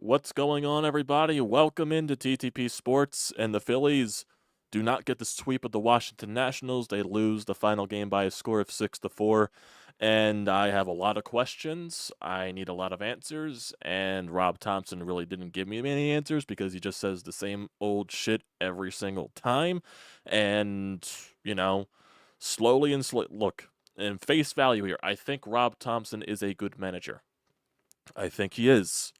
What's going on, everybody? Welcome into TTP Sports, and the Phillies do not get the sweep of the Washington Nationals. They lose the final game by a score of 6-4, and I have a lot of questions. I need a lot of answers, and Rob Thomson really didn't give me many answers because he just says the same old shit every single time, and, slowly and look, in face value here, I think Rob Thomson is a good manager. I think he is.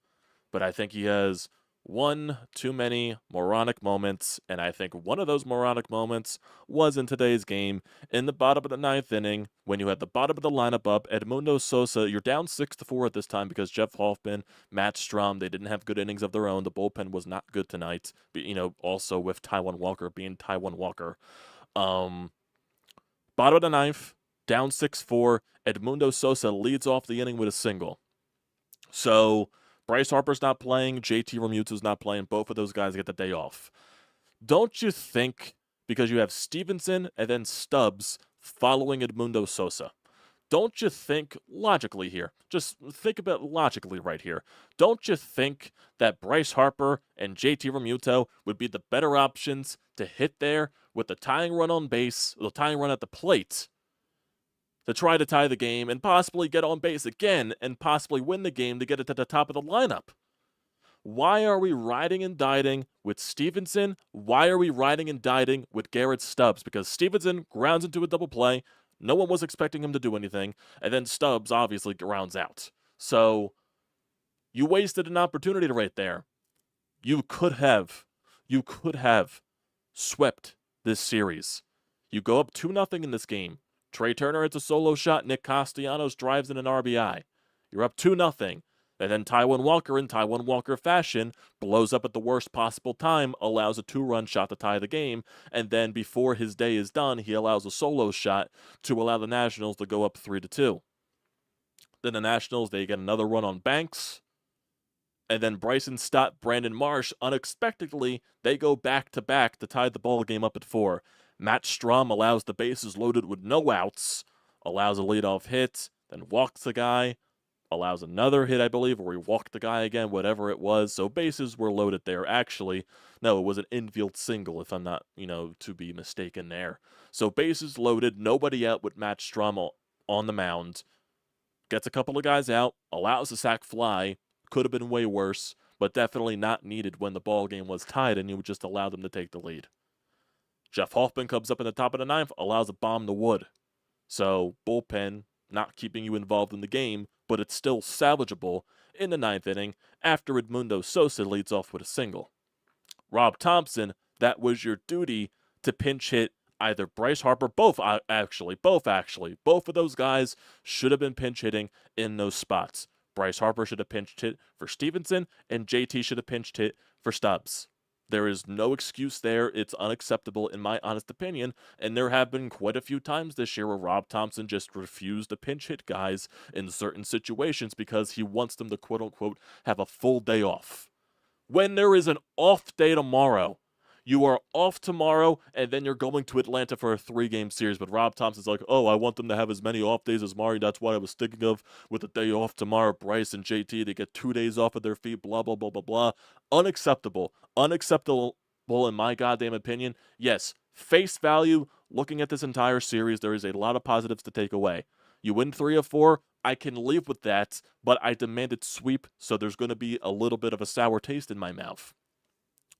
But I think he has one too many moronic moments, and I think one of those moronic moments was in today's game in the bottom of the ninth inning when you had the bottom of the lineup up. Edmundo Sosa, you're down 6-4 at this time because Jeff Hoffman, Matt Strom, they didn't have good innings of their own. The bullpen was not good tonight. But, also with Taijuan Walker being Taijuan Walker. Bottom of the ninth, down 6-4. Edmundo Sosa leads off the inning with a single. So Bryce Harper's not playing, JT Realmuto's not playing. Both of those guys get the day off. Don't you think, because you have Stevenson and then Stubbs following Edmundo Sosa, don't you think logically here, just think about logically right here, don't you think that Bryce Harper and JT Realmuto would be the better options to hit there with the tying run on base, the tying run at the plate, to try to tie the game and possibly get on base again and possibly win the game to get it to the top of the lineup? Why are we riding and dieting with Stevenson? Why are we riding and dieting with Garrett Stubbs? Because Stevenson grounds into a double play. No one was expecting him to do anything. And then Stubbs obviously grounds out. So you wasted an opportunity right there. You could have swept this series. You go up 2-0 in this game. Trey Turner hits a solo shot. Nick Castellanos drives in an RBI. You're up 2-0. And then Taijuan Walker, in Taijuan Walker fashion, blows up at the worst possible time, allows a 2-run shot to tie the game, and then before his day is done, he allows a solo shot to allow the Nationals to go up 3-2. Then the Nationals, they get another run on Banks. And then Bryson Stott, Brandon Marsh, unexpectedly, they go back-to-back to tie the ball game up at 4. Matt Strom allows the bases loaded with no outs, allows a leadoff hit, then walks the guy, allows another hit, I believe, where he walked the guy again, whatever it was. So bases were loaded there. Actually, no, it was an infield single, if I'm not, to be mistaken there. So bases loaded, nobody out with Matt Strom on the mound. Gets a couple of guys out, allows a sac fly. Could have been way worse, but definitely not needed when the ball game was tied and you just allowed them to take the lead. Jeff Hoffman comes up in the top of the ninth, allows a bomb to Wood. So bullpen not keeping you involved in the game, but it's still salvageable in the ninth inning after Edmundo Sosa leads off with a single. Rob Thomson, that was your duty to pinch hit either Bryce Harper, both actually. Both of those guys should have been pinch hitting in those spots. Bryce Harper should have pinched hit for Stevenson, and JT should have pinched hit for Stubbs. There is no excuse there. It's unacceptable in my honest opinion, and there have been quite a few times this year where Rob Thomson just refused to pinch hit guys in certain situations because he wants them to quote-unquote have a full day off. When there is an off day tomorrow, you are off tomorrow, and then you're going to Atlanta for a 3-game series. But Rob Thompson's like, oh, I want them to have as many off days as Mari. That's what I was thinking of with the day off tomorrow. Bryce and JT, they get 2 days off of their feet, blah, blah, blah, blah, blah. Unacceptable. Unacceptable in my goddamn opinion. Yes, face value, looking at this entire series, there is a lot of positives to take away. You win 3 of 4. I can live with that, but I demanded sweep, so there's going to be a little bit of a sour taste in my mouth.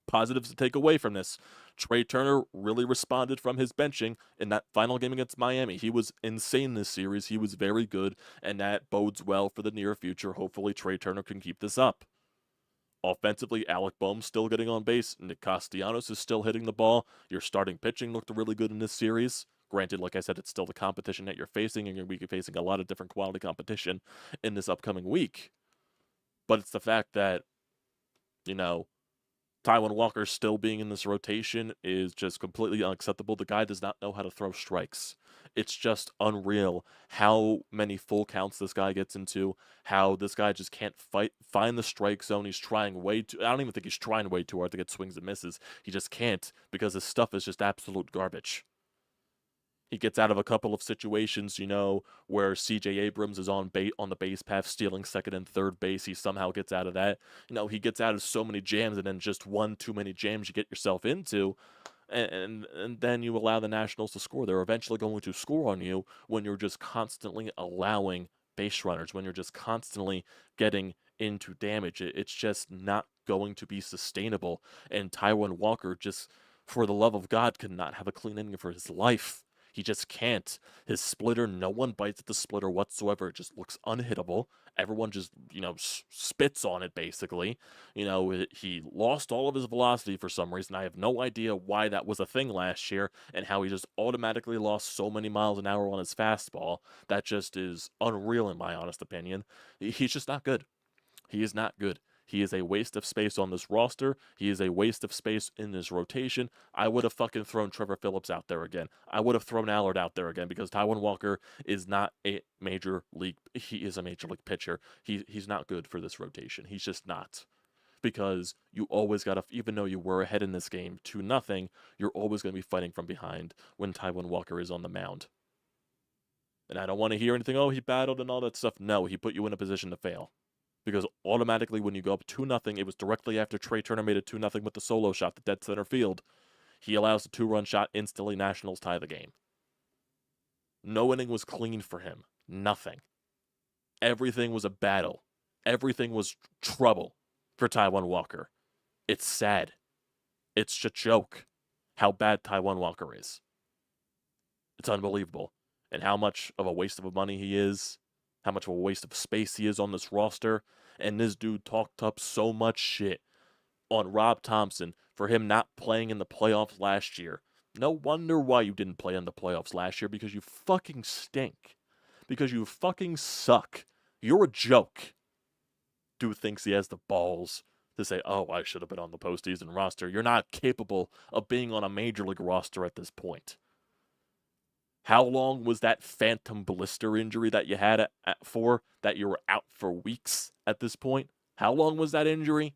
Positives to take away from this. Trey Turner really responded from his benching in that final game against Miami. He was insane this series. He was very good, and that bodes well for the near future. Hopefully, Trey Turner can keep this up. Offensively, Alec Boehm's still getting on base. Nick Castellanos is still hitting the ball. Your starting pitching looked really good in this series. Granted, like I said, it's still the competition that you're facing, and you're going to be facing a lot of different quality competition in this upcoming week. But it's the fact that, Taijuan Walker still being in this rotation is just completely unacceptable. The guy does not know how to throw strikes. It's just unreal how many full counts this guy gets into, how this guy just can't find the strike zone. He's trying I don't even think he's trying way too hard to get swings and misses. He just can't because his stuff is just absolute garbage. He gets out of a couple of situations, where C.J. Abrams is on the base path, stealing second and third base. He somehow gets out of that. He gets out of so many jams, and then just one too many jams you get yourself into, and then you allow the Nationals to score. They're eventually going to score on you when you're just constantly allowing base runners, when you're just constantly getting into damage. It's just not going to be sustainable. And Taijuan Walker just, for the love of God, could not have a clean inning for his life. He just can't. His splitter, no one bites at the splitter whatsoever. It just looks unhittable. Everyone just, spits on it, basically. He lost all of his velocity for some reason. I have no idea why that was a thing last year and how he just automatically lost so many miles an hour on his fastball. That just is unreal, in my honest opinion. He's just not good. He is not good. He is a waste of space on this roster. He is a waste of space in this rotation. I would have fucking thrown Trevor Phillips out there again. I would have thrown Allard out there again because Taijuan Walker is not a major league. He is a major league pitcher. He's not good for this rotation. He's just not. Because you always got to, even though you were ahead in this game 2-0, you're always going to be fighting from behind when Taijuan Walker is on the mound. And I don't want to hear anything, oh, he battled and all that stuff. No, he put you in a position to fail. Because automatically when you go up 2-0, it was directly after Trey Turner made it 2-0 with the solo shot to dead center field. He allows the 2-run shot, instantly Nationals tie the game. No inning was clean for him. Nothing. Everything was a battle. Everything was trouble for Taijuan Walker. It's sad. It's a joke how bad Taijuan Walker is. It's unbelievable. And how much of a waste of money he is. How much of a waste of space he is on this roster. And this dude talked up so much shit on Rob Thomson for him not playing in the playoffs last year. No wonder why you didn't play in the playoffs last year, because you fucking stink. Because you fucking suck. You're a joke. Dude thinks he has the balls to say, oh, I should have been on the postseason roster. You're not capable of being on a major league roster at this point. How long was that phantom blister injury that you had for, that you were out for weeks at this point? How long was that injury?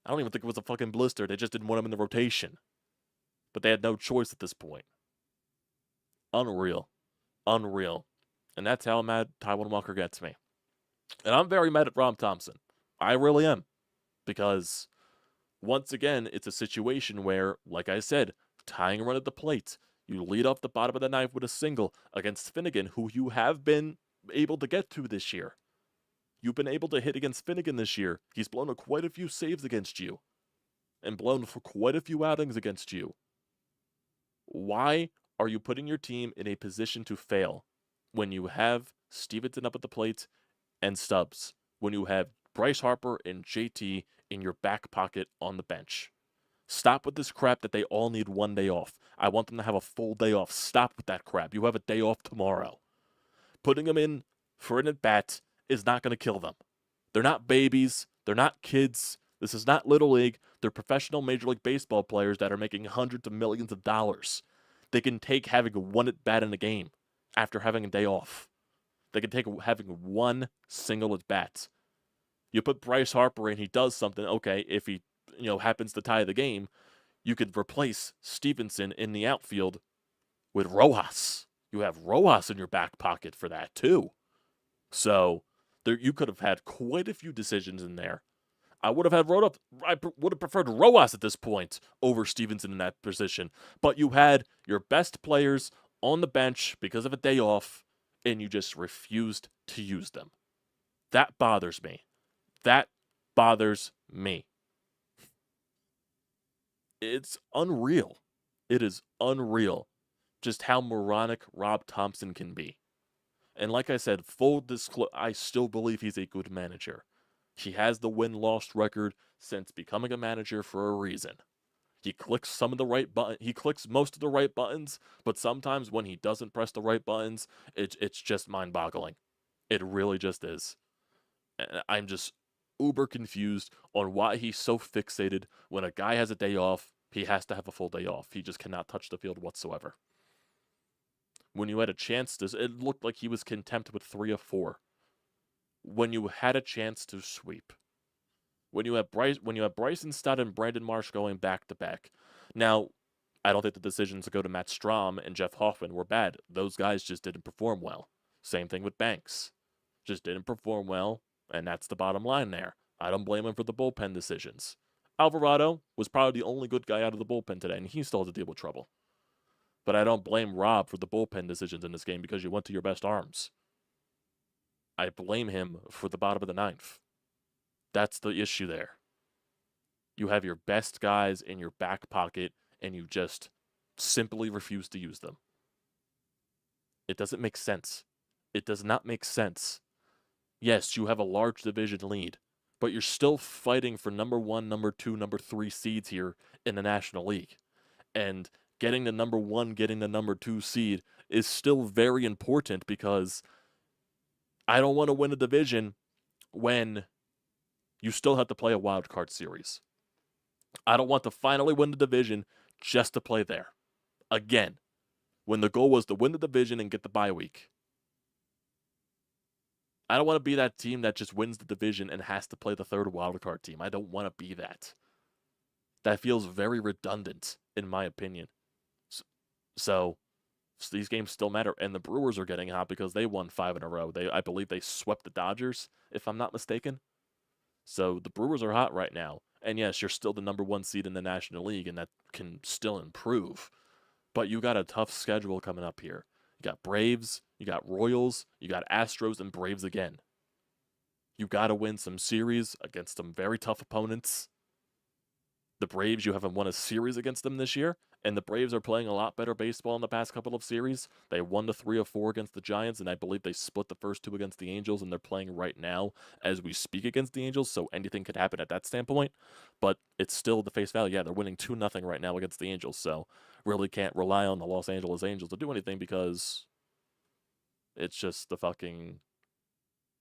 I don't even think it was a fucking blister. They just didn't want him in the rotation. But they had no choice at this point. Unreal. Unreal. And that's how mad Taijuan Walker gets me. And I'm very mad at Rob Thomson. I really am. Because, once again, it's a situation where, like I said, tying a run at the plate, you lead off the bottom of the ninth with a single against Finnegan, who you have been able to get to this year. You've been able to hit against Finnegan this year. He's blown quite a few saves against you. And blown for quite a few outings against you. Why are you putting your team in a position to fail when you have Stevenson up at the plate and Stubbs? When you have Bryce Harper and JT in your back pocket on the bench? Stop with this crap that they all need one day off. I want them to have a full day off. Stop with that crap. You have a day off tomorrow. Putting them in for an at-bat is not going to kill them. They're not babies. They're not kids. This is not Little League. They're professional Major League Baseball players that are making hundreds of millions of dollars. They can take having one at-bat in a game after having a day off. They can take having one single at-bat. You put Bryce Harper in, he does something. Okay, if he happens to tie the game, you could replace Stevenson in the outfield with Rojas. You have Rojas in your back pocket for that too. So you could have had quite a few decisions in there. I would have preferred Rojas at this point over Stevenson in that position. But you had your best players on the bench because of a day off, and you just refused to use them. That bothers me. That bothers me. It's unreal. It is unreal just how moronic Rob Thomson can be. And like I said, full disclosure, I still believe he's a good manager. He has the win-loss record since becoming a manager for a reason. He clicks he clicks most of the right buttons, but sometimes when he doesn't press the right buttons, it's just mind-boggling. It really just is. And I'm just uber confused on why he's so fixated when a guy has a day off, he has to have a full day off. He just cannot touch the field whatsoever. When you had a chance to, it looked like he was content with 3 of 4. When you had a chance to sweep. When you have Bryson Stott and Brandon Marsh going back to back. Now, I don't think the decisions to go to Matt Strom and Jeff Hoffman were bad. Those guys just didn't perform well. Same thing with Banks. Just didn't perform well, and that's the bottom line there. I don't blame him for the bullpen decisions. Alvarado was probably the only good guy out of the bullpen today, and he still had to deal with trouble. But I don't blame Rob for the bullpen decisions in this game because you went to your best arms. I blame him for the bottom of the ninth. That's the issue there. You have your best guys in your back pocket, and you just simply refuse to use them. It doesn't make sense. It does not make sense. Yes, you have a large division lead, but you're still fighting for number 1, number 2, number 3 seeds here in the National League. And getting the number 1, getting the number 2 seed is still very important because I don't want to win a division when you still have to play a wild card series. I don't want to finally win the division just to play there. Again, when the goal was to win the division and get the bye week. I don't want to be that team that just wins the division and has to play the third wildcard team. I don't want to be that. That feels very redundant, in my opinion. So these games still matter, and the Brewers are getting hot because they won 5 in a row. I believe they swept the Dodgers, if I'm not mistaken. So the Brewers are hot right now. And yes, you're still the number 1 seed in the National League, and that can still improve. But you got a tough schedule coming up here. You got Braves, you got Royals, you got Astros, and Braves again. You got to win some series against some very tough opponents. The Braves, you haven't won a series against them this year, and the Braves are playing a lot better baseball in the past couple of series. They won the 3 of 4 against the Giants, and I believe they split the first 2 against the Angels, and they're playing right now as we speak against the Angels, so anything could happen at that standpoint. But it's still the face value. Yeah, they're winning 2-0 right now against the Angels, so really can't rely on the Los Angeles Angels to do anything because it's just the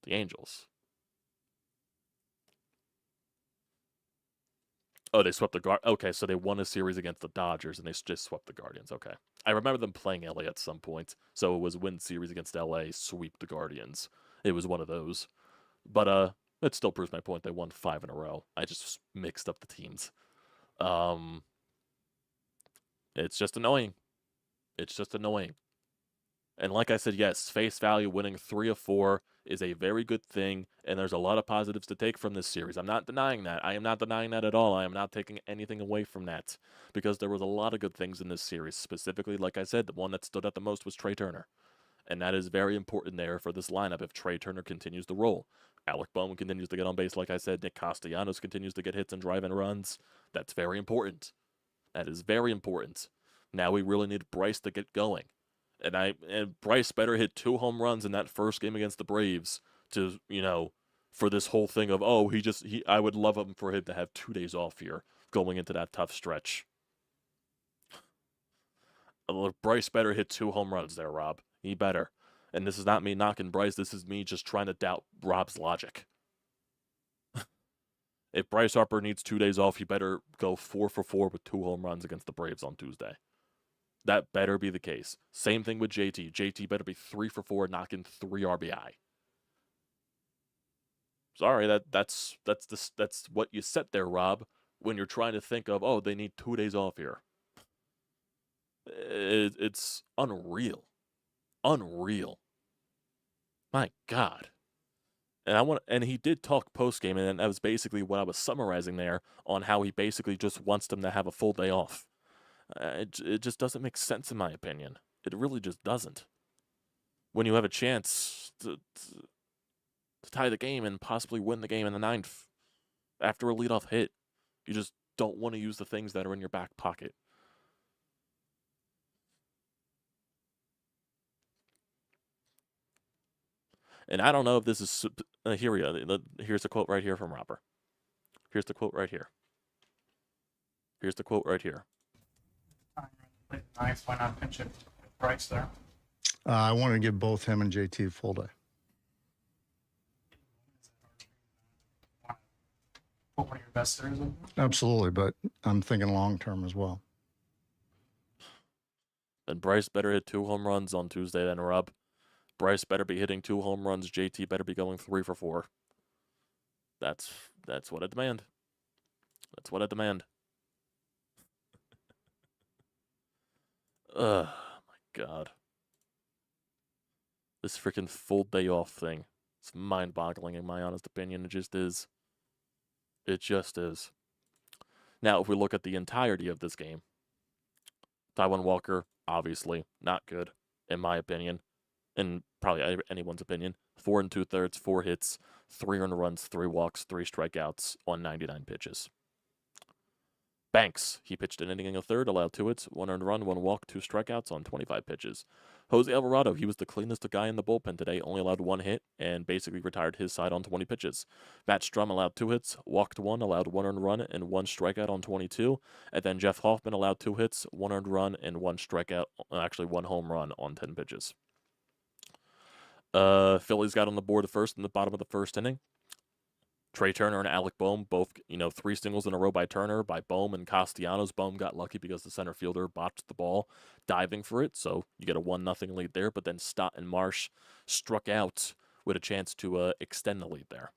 Angels. Oh, they swept the Guardians. Okay, so they won a series against the Dodgers, and they just swept the Guardians. Okay. I remember them playing LA at some point. So it was win series against LA, sweep the Guardians. It was one of those. But it still proves my point. They won 5 in a row. I just mixed up the teams. It's just annoying. It's just annoying. And like I said, yes, face value winning 3 of 4 is a very good thing, and there's a lot of positives to take from this series. I'm not denying that. I am not denying that at all. I am not taking anything away from that because there was a lot of good things in this series. Specifically, like I said, the one that stood out the most was Trey Turner, and that is very important there for this lineup if Trey Turner continues to roll. Alec Bohm continues to get on base, like I said. Nick Castellanos continues to get hits and drive in runs. That's very important. That is very important. Now we really need Bryce to get going. And Bryce better hit 2 home runs in that first game against the Braves to, for this whole thing of, I would love for him to have 2 days off here going into that tough stretch. Bryce better hit 2 home runs there, Rob. He better. And this is not me knocking Bryce. This is me just trying to doubt Rob's logic. If Bryce Harper needs 2 days off, he better go 4 for 4 with 2 home runs against the Braves on Tuesday. That better be the case. Same thing with JT. JT better be 3 for 4, knocking 3 RBI. Sorry, that's what you set there, Rob, when you're trying to think of, they need 2 days off here. It's unreal. Unreal. My God. And he did talk post-game, and that was basically what I was summarizing there on how he basically just wants them to have a full day off. It just doesn't make sense in my opinion. It really just doesn't. When you have a chance to tie the game and possibly win the game in the 9th after a leadoff hit, you just don't want to use the things that are in your back pocket. And I don't know if this is here we go. Here's a quote right here from Robert. Here's the quote right here. Here's the quote right here. Nice. Why not pinch it with Bryce there? I want to give both him and JT a full day. Put one of your best hitters in? Absolutely, but I'm thinking long term as well. Then Bryce better hit 2 home runs on Tuesday then, Rob. Bryce better be hitting 2 home runs. JT better be going 3 for 4. That's what I demand. That's what I demand. Ugh, my God. This freaking full day off thing. It's mind-boggling in my honest opinion. It just is. It just is. Now, if we look at the entirety of this game, Taijuan Walker, obviously not good, in my opinion, and probably anyone's opinion. 4 2/3, 4 hits, 3 earned runs, 3 walks, 3 strikeouts on 99 pitches. Banks, he pitched an inning and a third, allowed 2 hits, 1 earned run, 1 walk, 2 strikeouts on 25 pitches. Jose Alvarado, he was the cleanest guy in the bullpen today, only allowed 1 hit, and basically retired his side on 20 pitches. Matt Strum allowed 2 hits, walked 1, allowed 1 earned run, and 1 strikeout on 22. And then Jeff Hoffman allowed 2 hits, 1 earned run, and 1 strikeout, actually 1 home run on 10 pitches. Phillies got on the board first in the bottom of the first inning. Trey Turner and Alec Bohm, both, 3 singles in a row by Turner, by Bohm and Castellanos. Bohm got lucky because the center fielder botched the ball diving for it, so you get a 1-0 lead there, but then Stott and Marsh struck out with a chance to extend the lead there.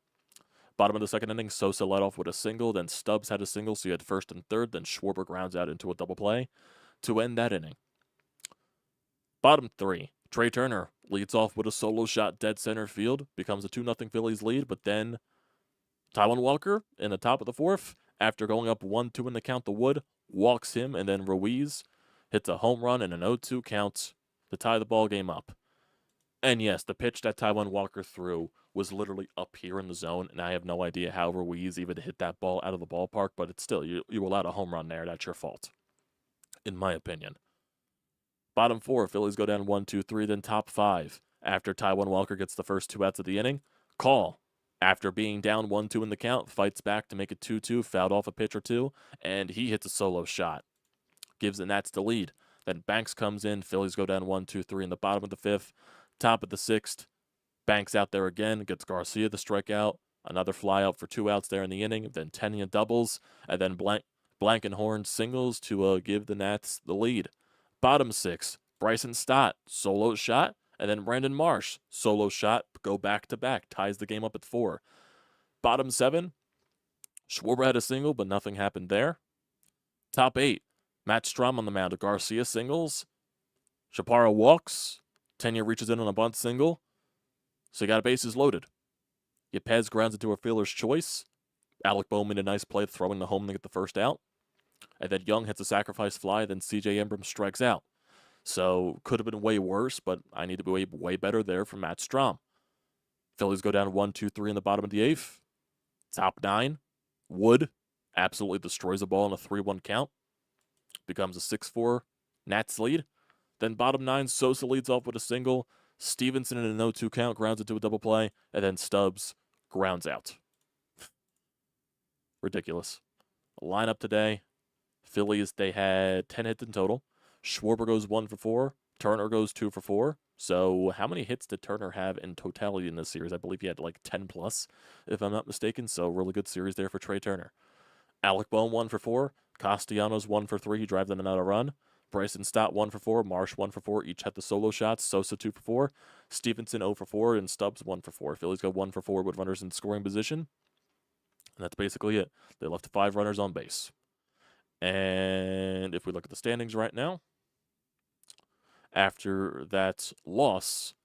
Bottom of the second inning, Sosa led off with a single, then Stubbs had a single, so you had first and third, then Schwarber grounds out into a double play to end that inning. Bottom 3, Trey Turner leads off with a solo shot dead center field, becomes a 2-0 Phillies lead, but then Taijuan Walker in the top of the 4th, after going up 1-2 in the count to Wood, walks him, and then Ruiz hits a home run and an 0-2 count to tie the ball game up. And yes, the pitch that Taijuan Walker threw was literally up here in the zone, and I have no idea how Ruiz even hit that ball out of the ballpark, but it's still, you allowed a home run there. That's your fault, in my opinion. Bottom 4, Phillies go down 1-2-3, then top 5. After Taijuan Walker gets the first 2 outs of the inning, Call, after being down 1-2 in the count, fights back to make it 2-2, fouled off a pitch or 2, and he hits a solo shot. Gives the Nats the lead. Then Banks comes in. Phillies go down 1-2-3 in the bottom of the 5th. Top of the 6th. Banks out there again. Gets Garcia the strikeout. Another fly out for 2 outs there in the inning. Then Tenya doubles. And then Blankenhorn singles to give the Nats the lead. Bottom 6. Bryson Stott, solo shot. And then Brandon Marsh, solo shot, go back-to-back, ties the game up at 4. Bottom 7, Schwarber had a single, but nothing happened there. Top 8, Matt Strum on the mound. Garcia singles. Chaparro walks. Tenya reaches in on a bunt single. So you got bases loaded. Yepez grounds into a fielder's choice. Alec Bohm made a nice play throwing the home to get the first out. And then Young hits a sacrifice fly, then C.J. Abrams strikes out. So could have been way worse, but I need to be way better there from Matt Strum. Phillies go down 1-2-3 in the bottom of the 8th. Top 9, Wood absolutely destroys the ball in a 3-1 count. Becomes a 6-4 Nats lead. Then bottom 9, Sosa leads off with a single. Stevenson in a 0-2 count grounds into a double play. And then Stubbs grounds out. Ridiculous. Lineup today, Phillies, they had 10 hits in total. Schwarber goes 1 for 4. Turner goes 2 for 4. So how many hits did Turner have in totality in this series? I believe he had like 10 plus, if I'm not mistaken. So really good series there for Trey Turner. Alec Bohm 1 for 4. Castellanos 1 for 3. He drives in another run. Bryson Stott 1 for 4. Marsh 1 for 4. Each had the solo shots. Sosa 2 for 4. Stevenson 0 for 4. And Stubbs 1 for 4. Phillies go 1 for 4 with runners in scoring position. And that's basically it. They left 5 runners on base. And if we look at the standings right now, after that loss,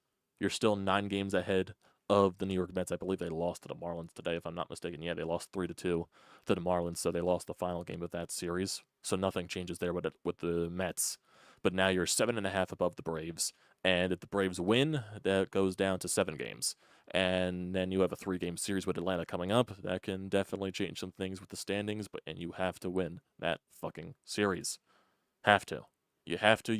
you're still 9 games ahead of the New York Mets. I believe they lost to the Marlins today, if I'm not mistaken. Yeah, they lost 3-2 to the Marlins, so they lost the final game of that series. So nothing changes there with the Mets. But now you're 7.5 above the Braves. And if the Braves win, that goes down to 7 games. And then you have a 3-game series with Atlanta coming up. That can definitely change some things with the standings, and you have to win that fucking series. Have to. You have to.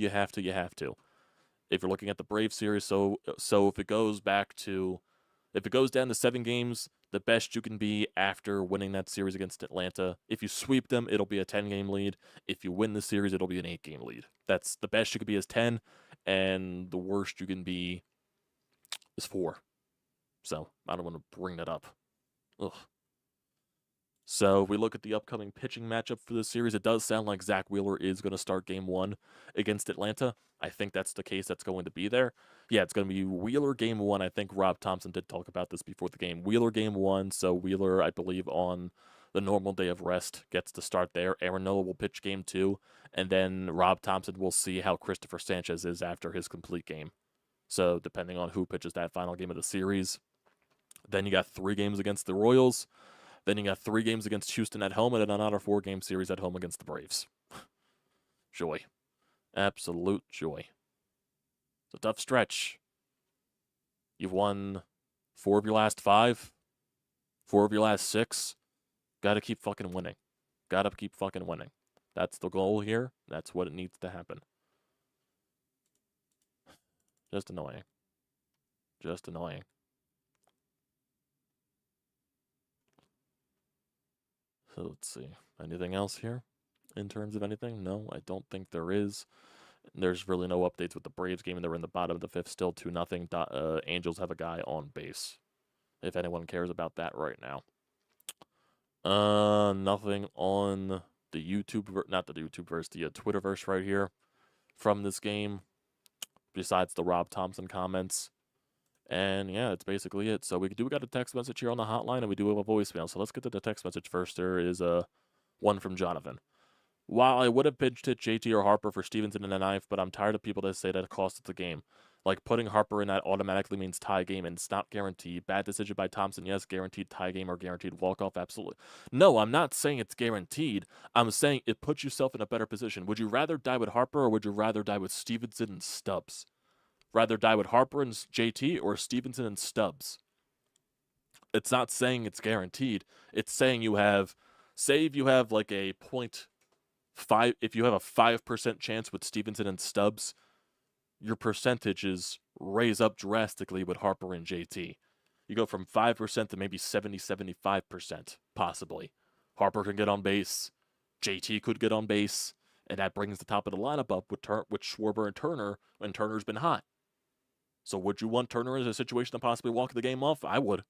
If you're looking at the Braves series, so if it goes down to 7 games, the best you can be after winning that series against Atlanta. If you sweep them, it'll be a 10-game lead. If you win the series, it'll be an 8-game lead. That's the best you could be is 10, and the worst you can be is 4. So I don't want to bring that up. Ugh. So if we look at the upcoming pitching matchup for this series, it does sound like Zach Wheeler is going to start game 1 against Atlanta. I think that's the case that's going to be there. Yeah, it's going to be Wheeler game 1. I think Rob Thomson did talk about this before the game. Wheeler game 1. So Wheeler, I believe, on the normal day of rest gets to start there. Aaron Nola will pitch game 2, and then Rob Thomson will see how Christopher Sanchez is after his complete game. So depending on who pitches that final game of the series. Then you got 3 games against the Royals. Then you got 3 games against Houston at home, and then another 4-game series at home against the Braves. Joy. Absolute joy. It's a tough stretch. You've won 4 of your last 5, 4 of your last 6. Gotta keep fucking winning. Gotta keep fucking winning. That's the goal here. That's what it needs to happen. Just annoying. Just annoying. So let's see. Anything else here in terms of anything? No, I don't think there is. There's really no updates with the Braves game, and they're in the bottom of the 5th, still 2-0. Angels have a guy on base, if anyone cares about that right now. Nothing on the YouTube, not the YouTubeverse, the Twitterverse right here from this game, besides the Rob Thomson comments. And yeah, that's basically it. So we got a text message here on the hotline, and we do have a voicemail. So let's get to the text message first. There is one from Jonathan. While I would have pitched hit JT or Harper for Stevenson in the 9th, but I'm tired of people that say that it costs the game. Like putting Harper in that automatically means tie game, and it's not guaranteed. Bad decision by Thomson, yes. Guaranteed tie game or guaranteed walk-off, absolutely. No, I'm not saying it's guaranteed. I'm saying it puts yourself in a better position. Would you rather die with Harper, or would you rather die with Stevenson and Stubbs? Rather die with Harper and JT or Stevenson and Stubbs? It's not saying it's guaranteed. It's saying you have, say if you have like a 0.5, if you have a 5% chance with Stevenson and Stubbs, your percentages raise up drastically with Harper and JT. You go from 5% to maybe 70-75%, possibly. Harper can get on base, JT could get on base, and that brings the top of the lineup up with Schwarber and Turner, when Turner's been hot. So would you want Turner in a situation to possibly walk the game off? I would.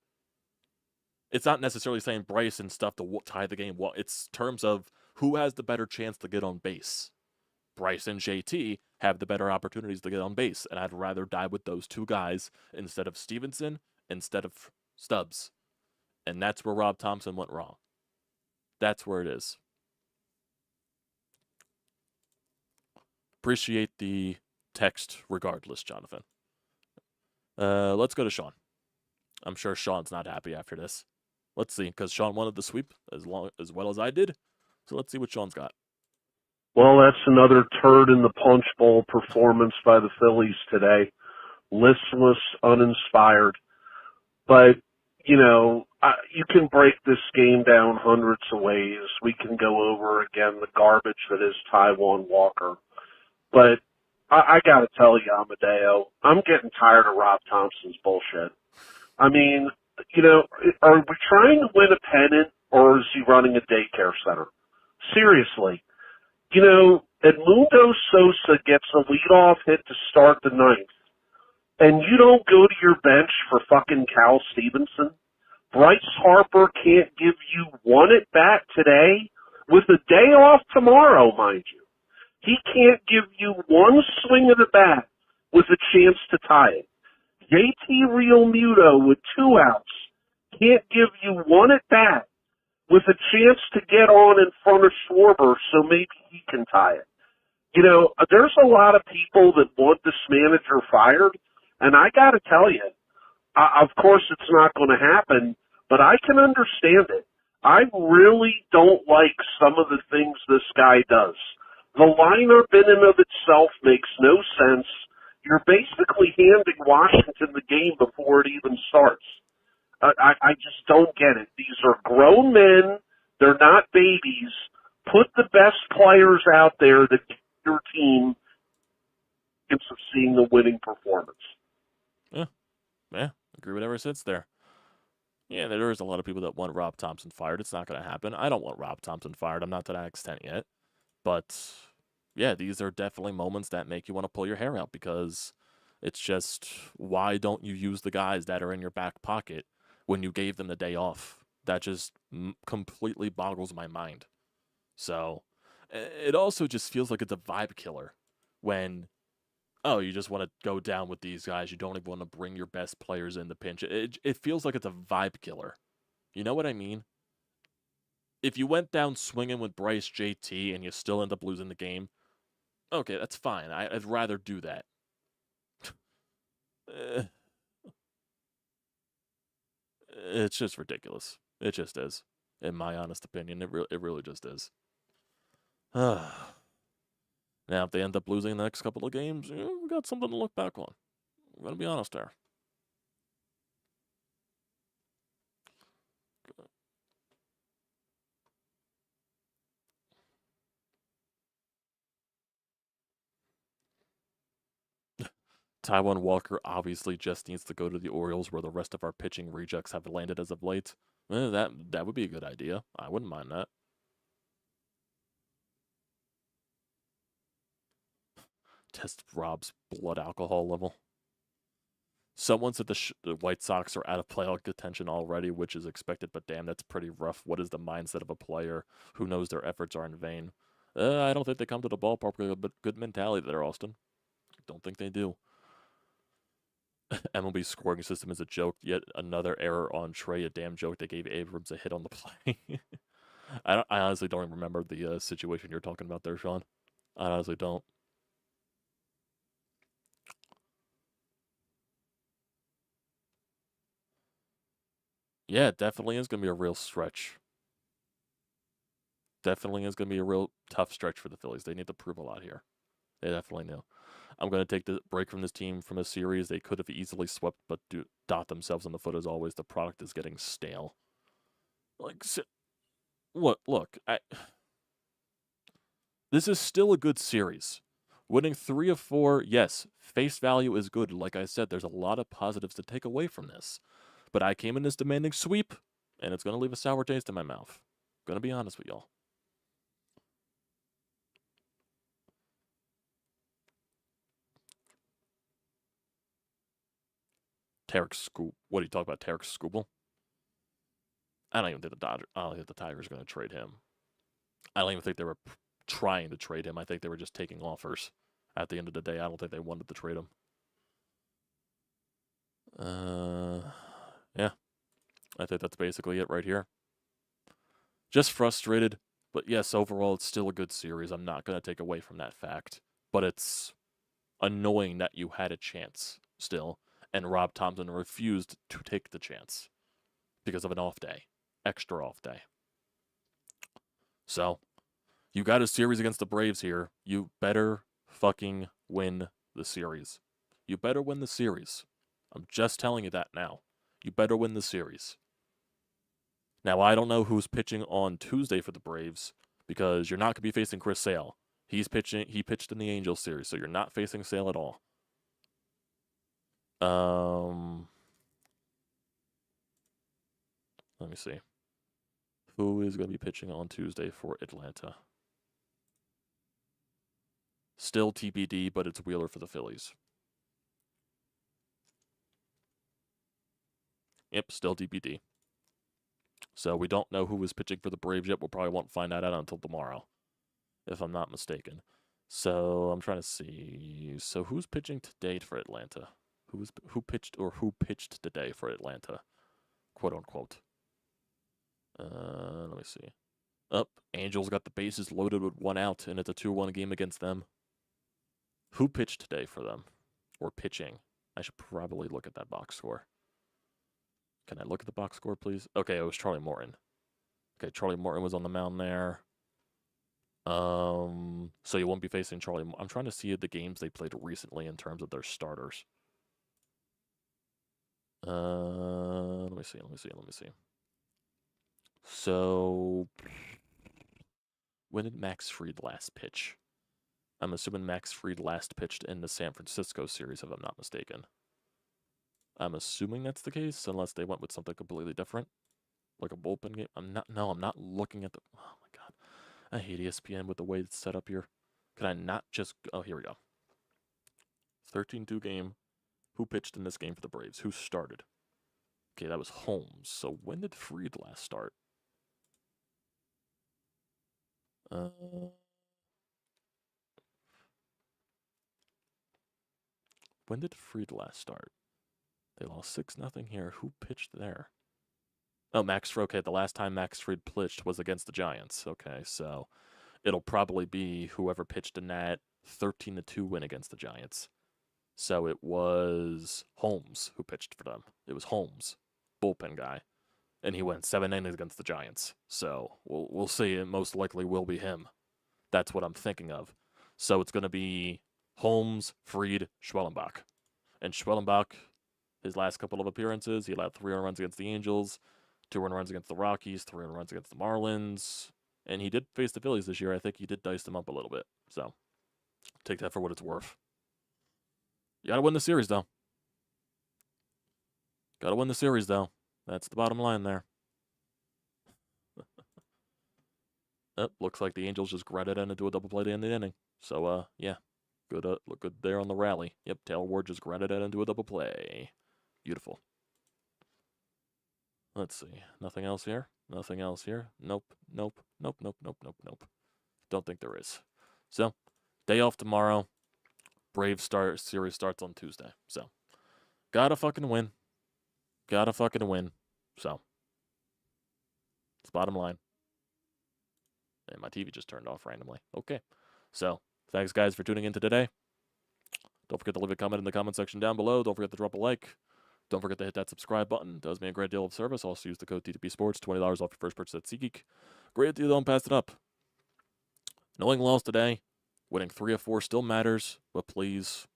It's not necessarily saying Bryce and stuff to tie the game. Well, it's terms of who has the better chance to get on base. Bryce and JT have the better opportunities to get on base, and I'd rather die with those 2 guys instead of Stevenson, instead of Stubbs. And that's where Rob Thomson went wrong. That's where it is. Appreciate the text regardless, Jonathan. Let's go to Sean. I'm sure Sean's not happy after this. Let's see, because Sean wanted the sweep as well as I did. So let's see what Sean's got. Well, that's another turd in the punch bowl performance by the Phillies today. Listless, uninspired. But, you know, you can break this game down hundreds of ways. We can go over again the garbage that is Taijuan Walker. But I got to tell you, Amadeo, I'm getting tired of Rob Thompson's bullshit. I mean, you know, are we trying to win a pennant, or is he running a daycare center? Seriously. You know, Edmundo Sosa gets a leadoff hit to start the 9th, and you don't go to your bench for fucking Cal Stevenson? Bryce Harper can't give you 1 at-bat today with a day off tomorrow, mind you. He can't give you 1 swing of the bat with a chance to tie it. JT Realmuto with 2 outs can't give you 1 at-bat with a chance to get on in front of Schwarber so maybe he can tie it. You know, there's a lot of people that want this manager fired, and I got to tell you, of course it's not going to happen, but I can understand it. I really don't like some of the things this guy does. The lineup in and of itself makes no sense. You're basically handing Washington the game before it even starts. I just don't get it. These are grown men. They're not babies. Put the best players out there that give your team a chance of seeing the winning performance. Yeah, agree with whatever sits there. Yeah, there is a lot of people that want Rob Thomson fired. It's not going to happen. I don't want Rob Thomson fired. I'm not to that extent yet. But, yeah, these are definitely moments that make you want to pull your hair out, because it's just, why don't you use the guys that are in your back pocket when you gave them the day off? That just completely boggles my mind. So, it also just feels like it's a vibe killer when, oh, you just want to go down with these guys. You don't even want to bring your best players in the pinch. It feels like it's a vibe killer. You know what I mean? if you went down swinging with Bryce JT and you still end up losing the game, okay, that's fine. I'd rather do that. It's just ridiculous. It just is, in my honest opinion. It really just is. Now, if they end up losing the next couple of games, we got something to look back on. I'm gonna be honest there. Taijuan Walker obviously just needs to go to the Orioles, where the rest of our pitching rejects have landed as of late. That would be a good idea. I wouldn't mind that. Test Rob's blood alcohol level. Someone said the White Sox are out of playoff contention already, which is expected, but damn, that's pretty rough. What is the mindset of a player who knows their efforts are in vain? I don't think they come to the ballpark with a good mentality there, Austin. Don't think they do. MLB scoring system is a joke. Yet another error on Trey. A damn joke. They gave Abrams a hit on the play. I honestly don't even remember the situation you're talking about there, Sean. I honestly don't. Yeah, it definitely is going to be a real stretch. Definitely is going to be a real tough stretch for the Phillies. They need to prove a lot here. They definitely do. I'm going to take the break from this team from a series they could have easily swept, but dot themselves in the foot as always. The product is getting stale. Like, look, this is still a good series. Winning 3 of 4, yes, face value is good. Like I said, there's a lot of positives to take away from this. But I came in this demanding sweep, and it's going to leave a sour taste in my mouth. Going to be honest with y'all. Tarek Scoop. What are you talking about, Tarek Scooble? I don't even think I don't think the Tigers are going to trade him. I don't even think they were trying to trade him. I think they were just taking offers. At the end of the day, I don't think they wanted to trade him. Yeah. I think that's basically it right here. Just frustrated, but yes, overall, it's still a good series. I'm not going to take away from that fact. But it's annoying that you had a chance still, and Rob Thomson refused to take the chance because of an off day, extra off day. So, you got a series against the Braves here. You better fucking win the series. You better win the series. I'm just telling you that now. You better win the series. Now, I don't know who's pitching on Tuesday for the Braves because you're not going to be facing Chris Sale. He pitched in the Angels series, so you're not facing Sale at all. Let me see. Who is going to be pitching on Tuesday for Atlanta? Still TBD, but it's Wheeler for the Phillies. Yep, still TBD. So we don't know who is pitching for the Braves yet. We'll probably won't find that out until tomorrow, if I'm not mistaken. So I'm trying to see. So who's pitching today for Atlanta? Who pitched today for Atlanta, quote unquote. Let me see. Angels got the bases loaded with 1 out, and it's a 2-1 game against them. Who pitched today for them? Or pitching? I should probably look at that box score. Can I look at the box score, please? Okay, it was Charlie Morton. Okay, Charlie Morton was on the mound there. So you won't be facing Charlie. I'm trying to see the games they played recently in terms of their starters. Let me see. So, when did Max Fried last pitch? I'm assuming Max Fried last pitched in the San Francisco series, if I'm not mistaken. I'm assuming that's the case, unless they went with something completely different, like a bullpen game. I'm not looking at the. Oh my god, I hate ESPN with the way it's set up here. Can I not just? Oh, here we go. 13-2 game. Who pitched in this game for the Braves? Who started? Okay, that was Holmes. So when did Fried last start? When did Fried last start? They lost 6-0 here. Who pitched there? Oh, Max Fried. Okay, the last time Max Fried pitched was against the Giants. Okay, so it'll probably be whoever pitched in that 13-2 win against the Giants. So it was Holmes who pitched for them. It was Holmes, bullpen guy, and he went 7 innings against the Giants. So we'll see. It most likely will be him. That's what I'm thinking of. So it's going to be Holmes, Fried, Schwellenbach. And Schwellenbach, his last couple of appearances, he allowed 3 earned runs against the Angels, 2 earned runs against the Rockies, 3 earned runs against the Marlins. And he did face the Phillies this year. I think he did dice them up a little bit. So take that for what it's worth. You got to win the series, though. Got to win the series, though. That's the bottom line there. Looks like the Angels just grounded in into a double play to end the inning. So, yeah. Good, look good there on the rally. Yep, Taylor Ward just grounded it into a double play. Beautiful. Let's see. Nothing else here? Nothing else here? Nope. Don't think there is. So, day off tomorrow. Braves series starts on Tuesday. So, gotta fucking win. Gotta fucking win. So, it's bottom line. And my TV just turned off randomly. Okay. So, thanks, guys, for tuning in today. Don't forget to leave a comment in the comment section down below. Don't forget to drop a like. Don't forget to hit that subscribe button. It does me a great deal of service. Also, use the code TTPSPORTS, $20 off your first purchase at SEATGEEK. Great deal, don't pass it up. Knowing loss today, winning 3 of 4 still matters, but please